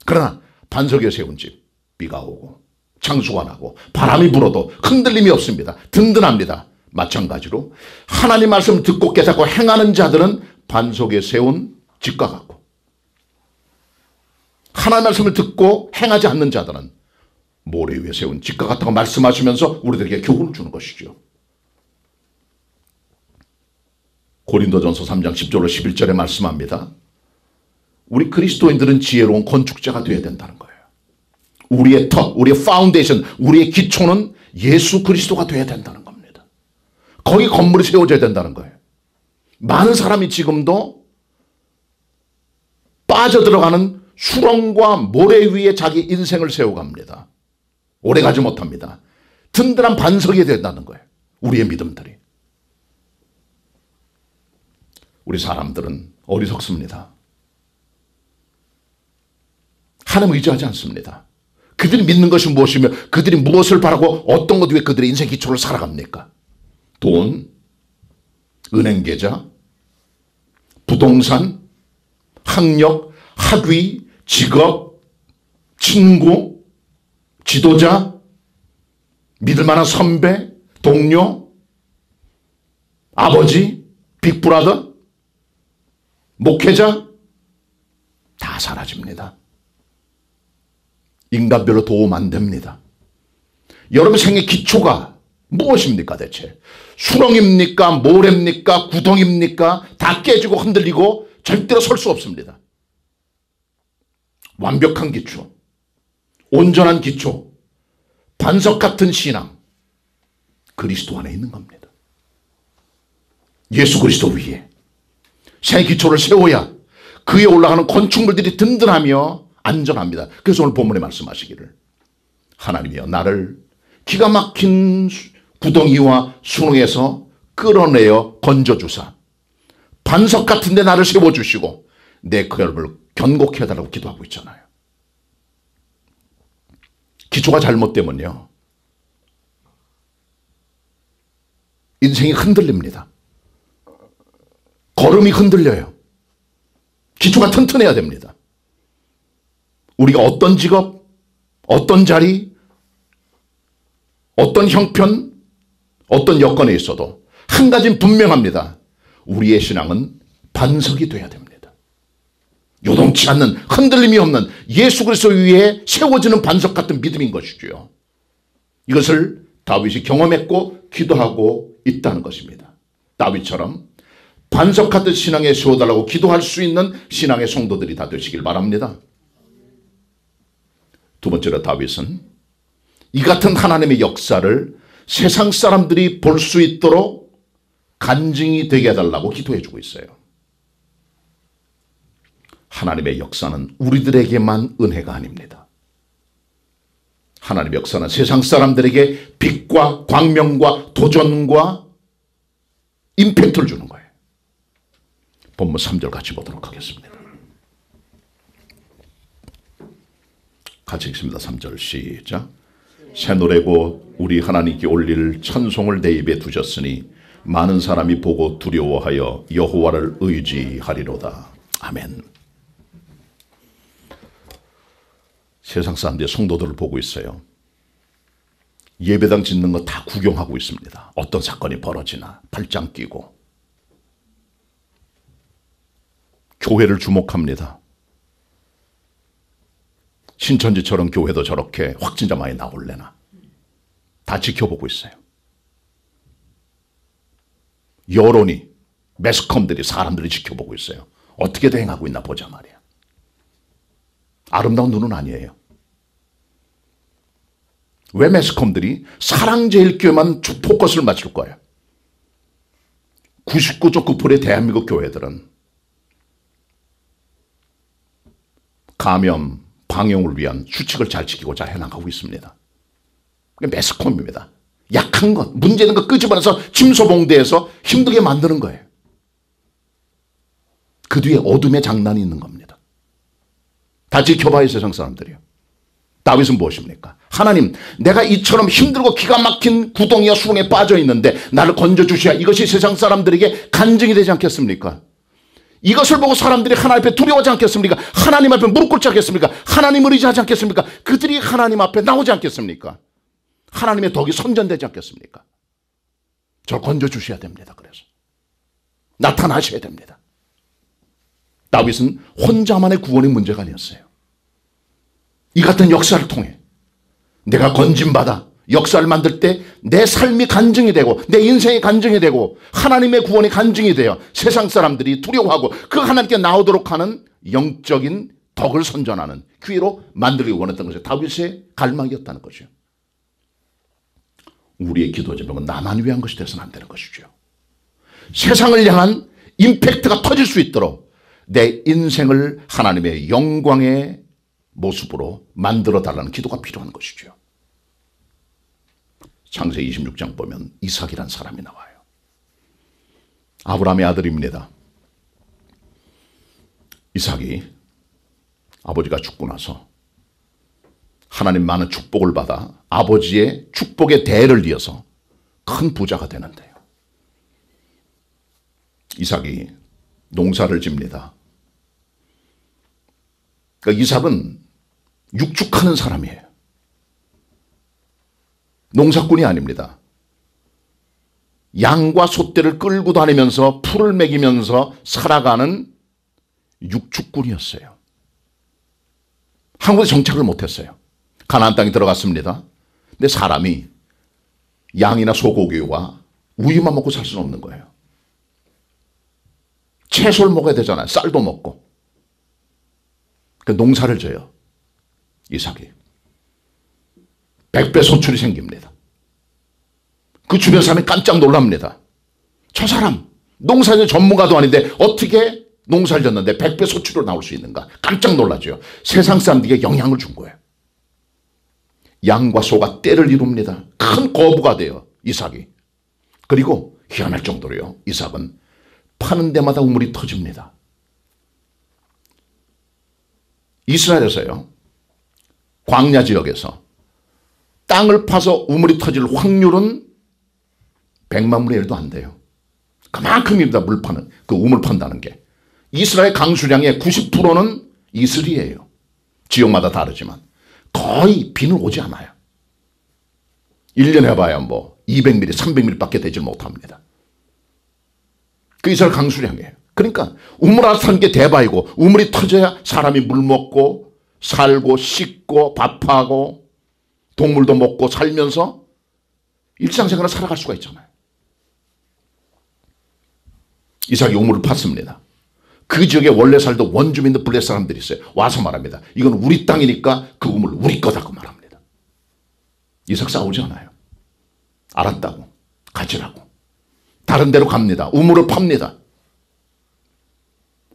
그러나 반석 위에 세운 집, 비가 오고 창수가 나고 바람이 불어도 흔들림이 없습니다. 든든합니다. 마찬가지로 하나님 말씀 듣고 깨닫고 행하는 자들은 반석 위에 세운 집과 같고, 하나님 말씀을 듣고 행하지 않는 자들은 모래 위에 세운 집과 같다고 말씀하시면서 우리들에게 교훈을 주는 것이죠. 고린도전서 3장 10절로 11절에 말씀합니다. 우리 그리스도인들은 지혜로운 건축자가 되어야 된다는 거예요. 우리의 터, 우리의 파운데이션, 우리의 기초는 예수 그리스도가 되어야 된다는 겁니다. 거기 건물이 세워져야 된다는 거예요. 많은 사람이 지금도 빠져들어가는 수렁과 모래 위에 자기 인생을 세워갑니다. 오래가지 못합니다. 든든한 반석이 된다는 거예요. 우리의 믿음들이. 우리 사람들은 어리석습니다. 하나님 의지하지 않습니다. 그들이 믿는 것이 무엇이며 그들이 무엇을 바라고 어떤 것 위에 그들의 인생 기초를 살아갑니까? 돈, 은행계좌, 부동산, 학력, 학위, 직업, 친구, 지도자, 믿을 만한 선배, 동료, 아버지, 빅브라더, 목회자, 다 사라집니다. 인간별로 도움 안 됩니다. 여러분 생의 기초가 무엇입니까 대체? 수렁입니까? 모래입니까? 구덩입니까? 다 깨지고 흔들리고 절대로 설 수 없습니다. 완벽한 기초, 온전한 기초, 반석 같은 신앙, 그리스도 안에 있는 겁니다. 예수 그리스도 위에 생의 기초를 세워야 그 위에 올라가는 건축물들이 든든하며 안전합니다. 그래서 오늘 본문에 말씀하시기를 하나님이여 나를 기가 막힌 구덩이와 수렁에서 끌어내어 건져주사 반석 같은 데 나를 세워주시고 내 걸음을 견고케 해달라고 기도하고 있잖아요. 기초가 잘못되면요 인생이 흔들립니다. 걸음이 흔들려요. 기초가 튼튼해야 됩니다. 우리가 어떤 직업, 어떤 자리, 어떤 형편, 어떤 여건에 있어도 한 가지는 분명합니다. 우리의 신앙은 반석이 돼야 됩니다. 요동치 않는, 흔들림이 없는 예수 그리스도 위에 세워지는 반석 같은 믿음인 것이죠. 이것을 다윗이 경험했고 기도하고 있다는 것입니다. 다윗처럼 반석 같은 신앙에 세워달라고 기도할 수 있는 신앙의 성도들이 다 되시길 바랍니다. 두 번째로 다윗은 이 같은 하나님의 역사를 세상 사람들이 볼 수 있도록 간증이 되게 해달라고 기도해주고 있어요. 하나님의 역사는 우리들에게만 은혜가 아닙니다. 하나님의 역사는 세상 사람들에게 빛과 광명과 도전과 임팩트를 주는 거예요. 본문 3절 같이 보도록 하겠습니다. 같이 읽습니다. 3절 시작. 새 노래고 우리 하나님께 올릴 찬송을 내 입에 두셨으니 많은 사람이 보고 두려워하여 여호와를 의지하리로다. 아멘. 세상 사람들이 성도들을 보고 있어요. 예배당 짓는 거 다 구경하고 있습니다. 어떤 사건이 벌어지나 팔짱 끼고 교회를 주목합니다. 신천지처럼 교회도 저렇게 확진자 많이 나올래나 다 지켜보고 있어요. 여론이 매스컴들이 사람들이 지켜보고 있어요. 어떻게 대응하고 있나 보자 말이야. 아름다운 눈은 아니에요. 왜 매스컴들이 사랑제일교회만 포커스를 맞출 거예요? 99.9%의 대한민국 교회들은 감염, 방역을 위한 수칙을 잘 지키고자 해나가고 있습니다. 매스컴입니다. 약한 것, 문제 있는 것 끄집어내서 침소봉대에서 힘들게 만드는 거예요. 그 뒤에 어둠의 장난이 있는 겁니다. 다 지켜봐요, 세상 사람들이요. 다윗은 무엇입니까? 하나님, 내가 이처럼 힘들고 기가 막힌 구덩이와 수렁에 빠져 있는데 나를 건져주셔야 이것이 세상 사람들에게 간증이 되지 않겠습니까? 이것을 보고 사람들이 하나님 앞에 두려워하지 않겠습니까? 하나님 앞에 무릎 꿇지 않겠습니까? 하나님을 의지하지 않겠습니까? 그들이 하나님 앞에 나오지 않겠습니까? 하나님의 덕이 선전되지 않겠습니까? 저를 건져주셔야 됩니다. 그래서 나타나셔야 됩니다. 다윗은 혼자만의 구원의 문제가 아니었어요. 이 같은 역사를 통해 내가 건진받아 역사를 만들 때 내 삶이 간증이 되고 내 인생이 간증이 되고 하나님의 구원이 간증이 되어 세상 사람들이 두려워하고 그 하나님께 나오도록 하는 영적인 덕을 선전하는 기회로 만들기 원했던 것이 다윗의 갈망이었다는 거죠. 우리의 기도 제목은 나만 위한 것이 되어서는 안 되는 것이죠. 세상을 향한 임팩트가 터질 수 있도록 내 인생을 하나님의 영광의 모습으로 만들어 달라는 기도가 필요한 것이죠. 창세기 26장 보면 이삭이란 사람이 나와요. 아브라함의 아들입니다. 이삭이 아버지가 죽고 나서 하나님 많은 축복을 받아 아버지의 축복의 대를 이어서 큰 부자가 되는데요. 이삭이 농사를 집니다. 그러니까 이삭은 육축하는 사람이에요. 농사꾼이 아닙니다. 양과 소떼를 끌고 다니면서 풀을 먹이면서 살아가는 육축꾼이었어요. 한국에 정착을 못했어요. 가나안 땅에 들어갔습니다. 근데 사람이 양이나 소고기와 우유만 먹고 살 수는 없는 거예요. 채소를 먹어야 되잖아요. 쌀도 먹고. 그 농사를 져요. 이삭이. 100배 소출이 생깁니다. 그 주변 사람이 깜짝 놀랍니다. 저 사람 농사의 전문가도 아닌데 어떻게 농사를 졌는데 100배 소출로 나올 수 있는가? 깜짝 놀라죠. 세상 사람들에게 영향을 준 거예요. 양과 소가 떼를 이룹니다. 큰 거부가 돼요. 이삭이. 그리고 희한할 정도로요. 이삭은 파는 데마다 우물이 터집니다. 이스라엘에서요. 광야 지역에서 땅을 파서 우물이 터질 확률은 100만 분의 1도 안 돼요. 그만큼입니다. 물 파는, 그 우물 판다는 게. 이스라엘 강수량의 90%는 이슬이에요. 지역마다 다르지만. 거의 비는 오지 않아요. 1년 해봐야 뭐 200mm, 300mm 밖에 되질 못합니다. 그 이스라엘 강수량이에요. 그러니까 우물 하나 타는 게 대박이고 우물이 터져야 사람이 물 먹고 살고 씻고 밥하고 동물도 먹고 살면서 일상생활을 살아갈 수가 있잖아요. 이삭이 우물을 팠습니다. 그 지역에 원래 살던 원주민들 블레 사람들이 있어요. 와서 말합니다. 이건 우리 땅이니까 그 우물 우리 거다고 말합니다. 이삭 싸우지 않아요. 알았다고. 가지라고. 다른 데로 갑니다. 우물을 팝니다.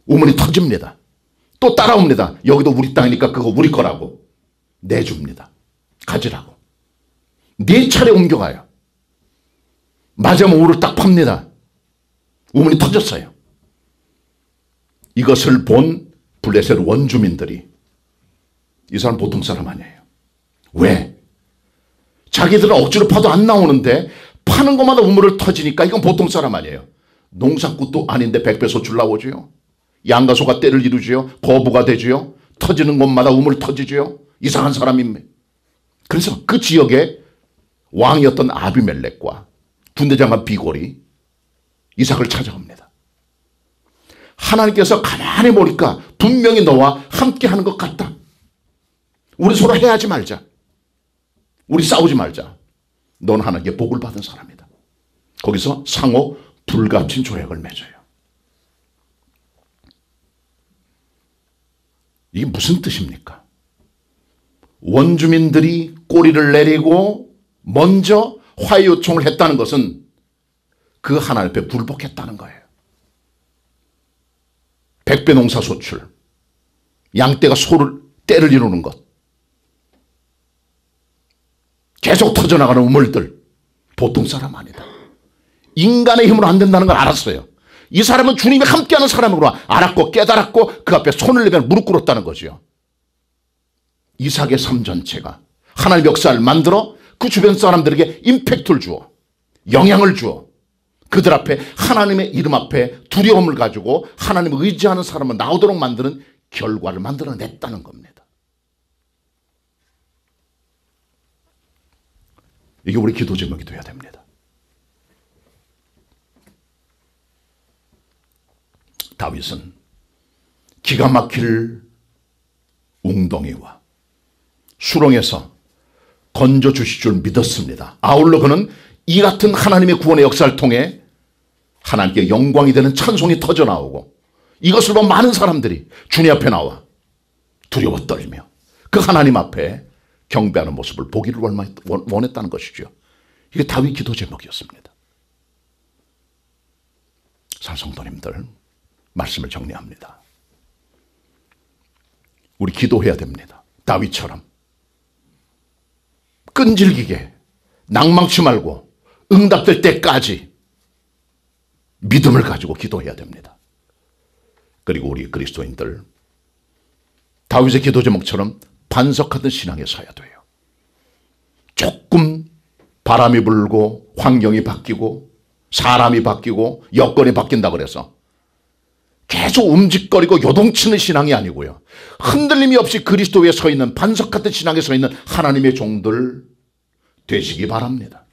우물이 터집니다. 또 따라옵니다. 여기도 우리 땅이니까 그거 우리 거라고. 내줍니다. 가지라고. 4차례 옮겨가요. 마지막 우물을 딱 팝니다. 우물이 터졌어요. 이것을 본 블레셋 원주민들이 이 사람 보통 사람 아니에요. 왜? 자기들은 억지로 파도 안 나오는데 파는 것마다 우물을 터지니까 이건 보통 사람 아니에요. 농사꾼도 아닌데 100배 소출 나오지요. 양과 소가 떼를 이루지요. 거부가 되지요. 터지는 곳마다 우물 터지지요. 이상한 사람입니다. 그래서 그 지역에 왕이었던 아비멜렉과 군대장관 비골이 이삭을 찾아옵니다. 하나님께서 가만히 보니까 분명히 너와 함께하는 것 같다. 우리 서로 해하지 말자. 우리 싸우지 말자. 너는 하나님께 복을 받은 사람이다. 거기서 상호 불가침 조약을 맺어요. 이게 무슨 뜻입니까? 원주민들이 꼬리를 내리고 먼저 화해 요청을 했다는 것은 그 하나님 앞에 불복했다는 거예요. 100배 농사 소출, 양떼가 떼를 이루는 것, 계속 터져나가는 우물들, 보통 사람 아니다. 인간의 힘으로 안 된다는 걸 알았어요. 이 사람은 주님이 함께하는 사람으로 알았고 깨달았고 그 앞에 손을 내밀어 무릎 꿇었다는 거죠. 이삭의 삶 전체가 하나님의 역사를 만들어 그 주변 사람들에게 임팩트를 주어 영향을 주어 그들 앞에, 하나님의 이름 앞에 두려움을 가지고 하나님을 의지하는 사람은 나오도록 만드는 결과를 만들어냈다는 겁니다. 이게 우리 기도 제목이 되어야 됩니다. 다윗은 기가 막힐 웅덩이와 수렁에서 건져주실 줄 믿었습니다. 아울러 그는 이 같은 하나님의 구원의 역사를 통해 하나님께 영광이 되는 찬송이 터져나오고, 이것을 본 많은 사람들이 주님 앞에 나와 두려워 떨며 그 하나님 앞에 경배하는 모습을 보기를 원했다는 것이죠. 이게 다윗 기도 제목이었습니다. 사성도님들, 말씀을 정리합니다. 우리 기도해야 됩니다. 다윗처럼 끈질기게, 낭망치 말고 응답될 때까지 믿음을 가지고 기도해야 됩니다. 그리고 우리 그리스도인들, 다윗의 기도 제목처럼 반석하던 신앙에 서야 돼요. 조금 바람이 불고 환경이 바뀌고 사람이 바뀌고 여건이 바뀐다고 그래서 계속 움직거리고 요동치는 신앙이 아니고요, 흔들림이 없이 그리스도 위에 서 있는, 반석 같은 신앙에 서 있는 하나님의 종들 되시기 바랍니다.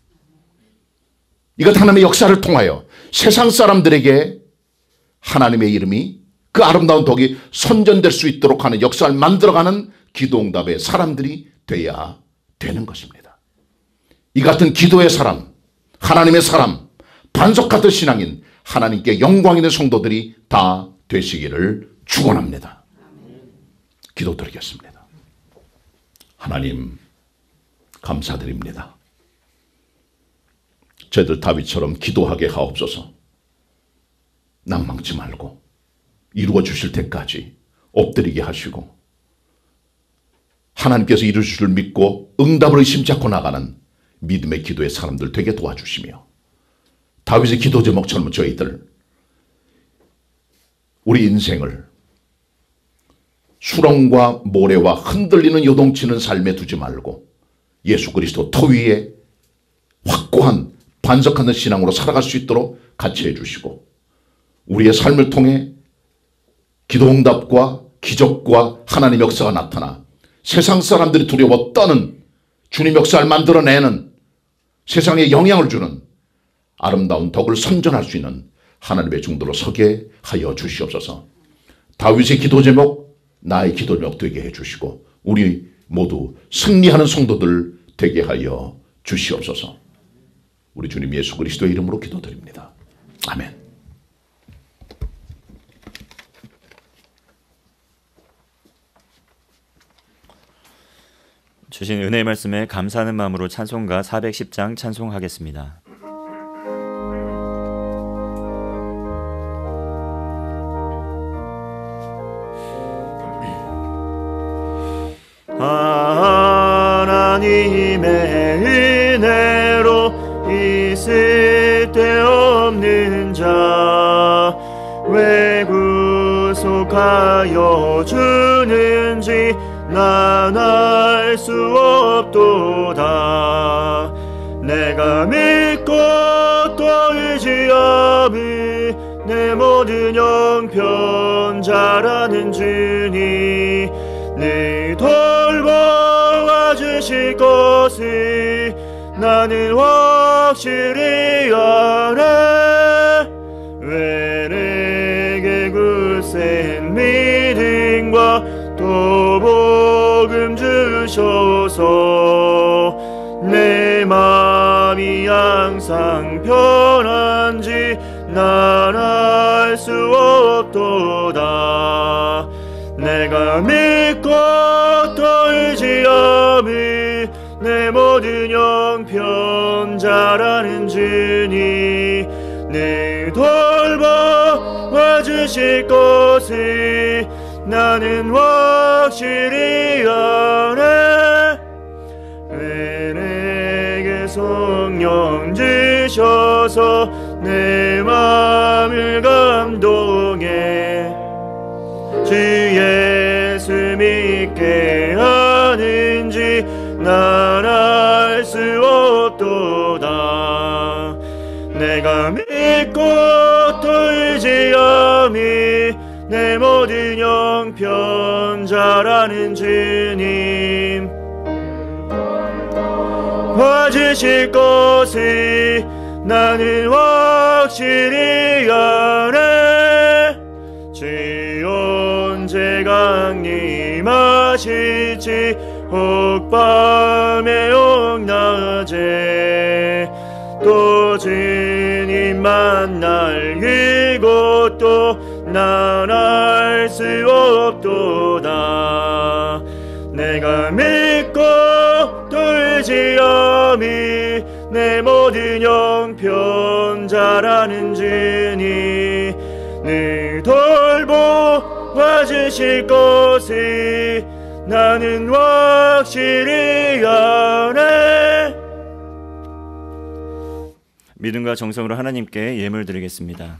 이것 하나님의 역사를 통하여 세상 사람들에게 하나님의 이름이, 그 아름다운 덕이 선전될 수 있도록 하는 역사를 만들어가는 기도응답의 사람들이 돼야 되는 것입니다. 이 같은 기도의 사람, 하나님의 사람, 반석 같은 신앙인, 하나님께 영광 있는 성도들이 다 되시기를 축원합니다. 기도드리겠습니다. 하나님, 감사드립니다. 저희들 다윗처럼 기도하게 하옵소서. 낭망치 말고 이루어 주실 때까지 엎드리게 하시고, 하나님께서 이루어 주실 줄 믿고 응답을 의심치 않고 나가는 믿음의 기도의 사람들 되게 도와주시며, 다윗의 기도 제목처럼 저희들 우리 인생을 수렁과 모래와 흔들리는 요동치는 삶에 두지 말고 예수 그리스도 터 위에 확고한 반석하는 신앙으로 살아갈 수 있도록 같이 해주시고, 우리의 삶을 통해 기도응답과 기적과 하나님 역사가 나타나 세상 사람들이 두려워 떠는 주님 역사를 만들어내는, 세상에 영향을 주는 아름다운 덕을 선전할 수 있는 하나님의 종도로 서게 하여 주시옵소서. 다윗의 기도 제목, 나의 기도 제목 되게 해주시고 우리 모두 승리하는 성도들 되게 하여 주시옵소서. 우리 주님 예수 그리스도의 이름으로 기도드립니다. 아멘. 주신 은혜의 말씀에 감사하는 마음으로 찬송가 410장 찬송하겠습니다. 하나님의 은혜로 있을 데 없는 자 왜 구속하여 주는지 난 알 수 없도다. 내가 믿고 또 의지함이 내 모든 형편 잘하는 주니 늘 돌보아 주실 것을 나는 확실히 아네. 왜 내게 굳센 믿음과 또 복음 주셔서 내 마음이 항상 편한지 난 알 수 없도다. 내가 믿고 또 의지함이 내 모든 형편 잘하는 주니 늘 돌보아 주실 것을 나는 확실히 아네. 왜 내게 성령 주셔서 내 마음을 감동해 주 예수 믿게 하는지 난 알 수 없도다. 내가 믿고 또 의지함이 내 모든 형편 잘하는 주님 봐주실 것을 나는 확실히 아네. 주여 언제 강림하실지 혹 밤에 혹 낮에 또 주님 만날 이곳도 난 알 수 없도다. 내가 믿고 또 의지함이 내 모든 형편 잘하는 주님 늘 돌보아 주실 것을 나는 확실히 아네. 믿음과 정성으로 하나님께 예물 드리겠습니다.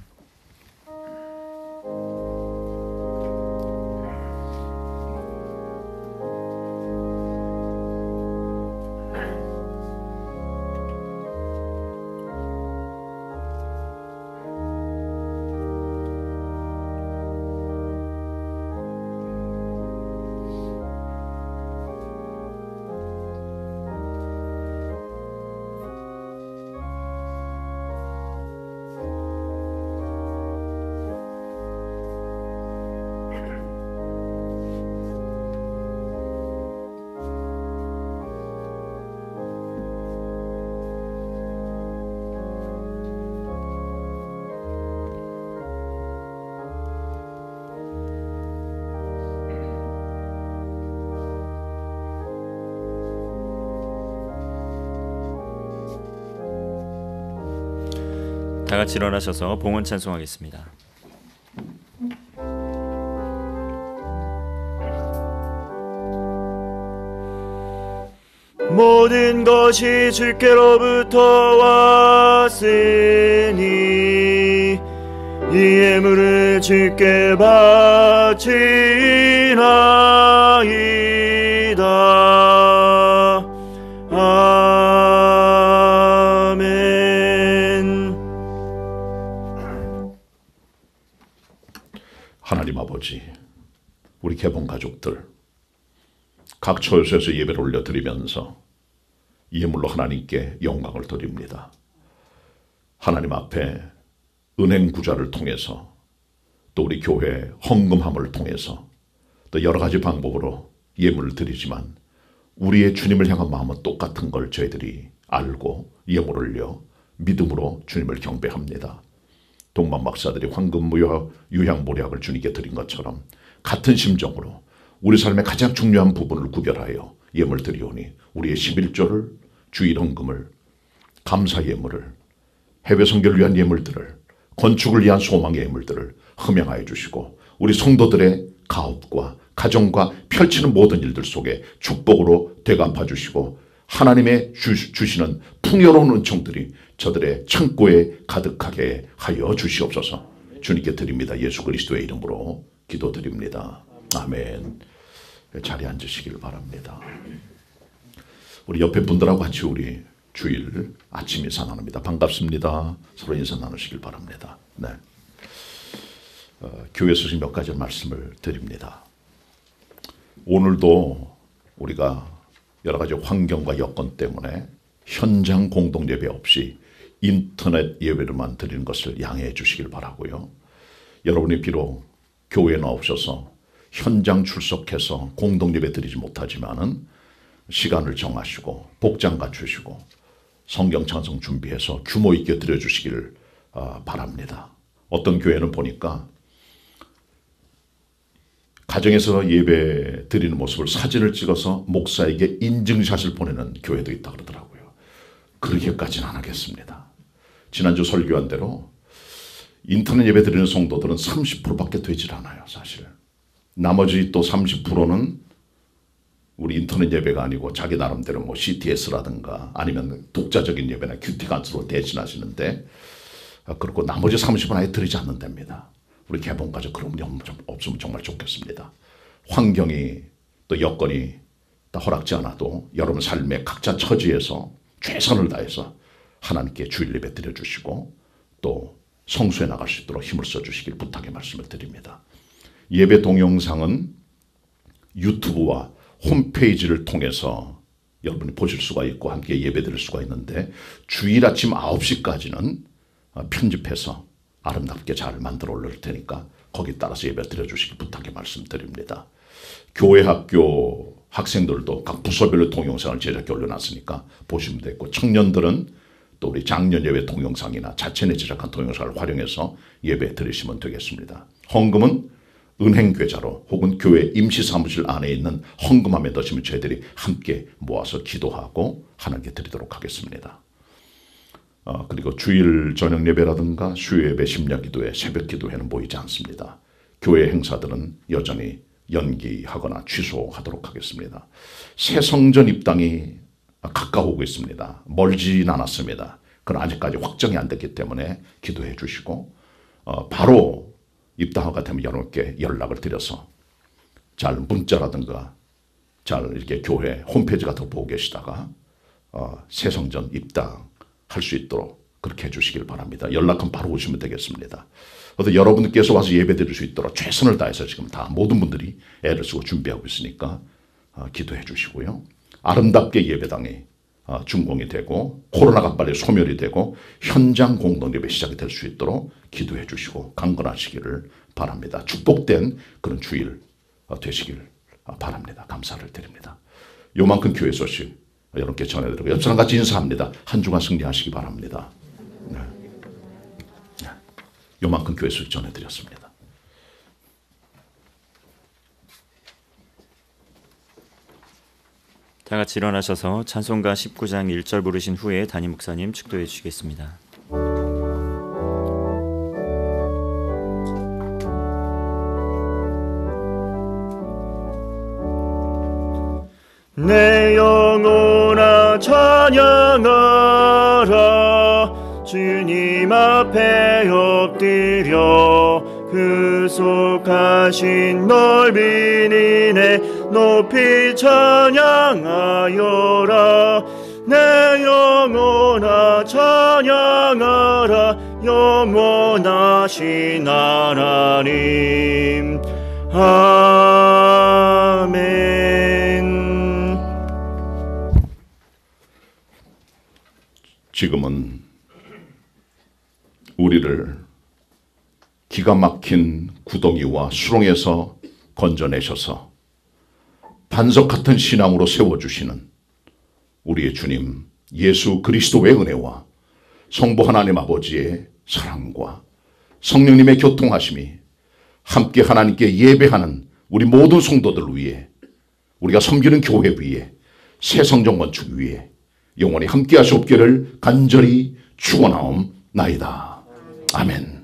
다 같이 일어나셔서 봉헌 찬송하겠습니다. 모든 것이 주께로부터 왔으니 이 예물을 주께 바치나이다. 하나님 아버지, 우리 개봉 가족들 각 처소에서 예배를 올려드리면서 예물로 하나님께 영광을 드립니다. 하나님 앞에 은행 구좌를 통해서 또 우리 교회 헌금함을 통해서 또 여러 가지 방법으로 예물을 드리지만 우리의 주님을 향한 마음은 똑같은 걸 저희들이 알고 예물을요 믿음으로 주님을 경배합니다. 동만 박사들이 황금 유향 모략을 주님께 드린 것처럼 같은 심정으로 우리 삶의 가장 중요한 부분을 구별하여 예물 드리오니 우리의 11조를 주일 헌금을 감사 예물을 해외 선교를 위한 예물들을 건축을 위한 소망의 예물들을 흠양하여 주시고 우리 성도들의 가업과 가정과 펼치는 모든 일들 속에 축복으로 되갚아 주시고 하나님의 주시는 풍요로운 은총들이 저들의 창고에 가득하게 하여 주시옵소서. 주님께 드립니다. 예수 그리스도의 이름으로 기도드립니다. 아멘. 자리에 앉으시길 바랍니다. 우리 옆에 분들하고 같이 우리 주일 아침 인사 나눕니다. 반갑습니다. 서로 인사 나누시길 바랍니다. 네. 교회에서 몇 가지 말씀을 드립니다. 오늘도 우리가 여러 가지 환경과 여건 때문에 현장 공동 예배 없이 인터넷 예배로만 드리는 것을 양해해 주시길 바라고요. 여러분이 비록 교회에 나오셔서 현장 출석해서 공동 예배 드리지 못하지만은 시간을 정하시고 복장 갖추시고 성경 찬송 준비해서 규모 있게 드려주시기를 바랍니다. 어떤 교회는 보니까 가정에서 예배 드리는 모습을 사진을 찍어서 목사에게 인증샷을 보내는 교회도 있다 그러더라고요. 그렇게까지는 안 하겠습니다. 지난주 설교한 대로 인터넷 예배 드리는 성도들은 30%밖에 되질 않아요. 사실 나머지 또 30%는 우리 인터넷 예배가 아니고 자기 나름대로 뭐 CTS라든가 아니면 독자적인 예배나 큐티간스로 대신하시는데 그리고 나머지 30%는 아예 드리지 않는답니다. 우리 개봉가족 그런 분이 없으면 정말 좋겠습니다. 환경이 또 여건이 다 허락지 않아도 여러분 삶의 각자 처지에서 최선을 다해서 하나님께 주일 예배 드려주시고 또 성수해 나갈 수 있도록 힘을 써주시길 부탁의 말씀을 드립니다. 예배 동영상은 유튜브와 홈페이지를 통해서 여러분이 보실 수가 있고 함께 예배 드릴 수가 있는데 주일 아침 9시까지는 편집해서 아름답게 잘 만들어 올릴 테니까 거기 따라서 예배 드려주시기 부탁의 말씀드립니다. 교회 학교 학생들도 각 부서별로 동영상을 제작해 올려놨으니까 보시면 되고 청년들은 또 우리 작년 예배 동영상이나 자체내 제작한 동영상을 활용해서 예배 드리시면 되겠습니다. 헌금은 은행 계좌로 혹은 교회 임시사무실 안에 있는 헌금함에 넣으시면 저희들이 함께 모아서 기도하고 하나님께 드리도록 하겠습니다. 그리고 주일 저녁 예배라든가 수요 예배 심야 기도회 새벽 기도회는 모이지 않습니다. 교회 행사들은 여전히 연기하거나 취소하도록 하겠습니다. 새 성전 입당이 가까워오고 있습니다. 멀진 않았습니다. 그러나 아직까지 확정이 안 됐기 때문에 기도해 주시고 바로 입당화가 되면 여러분께 연락을 드려서 잘 문자라든가 잘 이렇게 교회 홈페이지 같은 거 보고 계시다가 새 성전 입당할 수 있도록 그렇게 해주시길 바랍니다. 연락은 바로 오시면 되겠습니다. 그래서 여러분들께서 와서 예배 드릴 수 있도록 최선을 다해서 지금 다 모든 분들이 애를 쓰고 준비하고 있으니까 기도해 주시고요. 아름답게 예배당이 준공이 되고 코로나가 빨리 소멸이 되고 현장 공동 예배 시작이 될 수 있도록 기도해 주시고 강건하시기를 바랍니다. 축복된 그런 주일 되시길 바랍니다. 감사를 드립니다. 요만큼 교회 소식 여러분께 전해드리고 옆 사람 같이 인사합니다. 한 주간 승리하시기 바랍니다. 네. 요만큼 교회 소식 전해드렸습니다. 다 같이 일어나셔서 찬송가 19장 1절 부르신 후에 담임 목사님 축도해 주시겠습니다. 내 영혼아 찬양하라 주님 앞에 엎드려 그 속하신 넓은 은혜 높이 찬양하여라 내 영혼아 찬양하라 영원하신 하나님 아멘. 지금은 우리를 기가 막힌 구덩이와 수렁에서 건져내셔서 반석 같은 신앙으로 세워주시는 우리의 주님 예수 그리스도의 은혜와 성부 하나님 아버지의 사랑과 성령님의 교통하심이 함께 하나님께 예배하는 우리 모든 성도들 위해 우리가 섬기는 교회 위에 새 성전 건축 위에 영원히 함께 하시옵기를 간절히 축원하옵나이다. 아멘.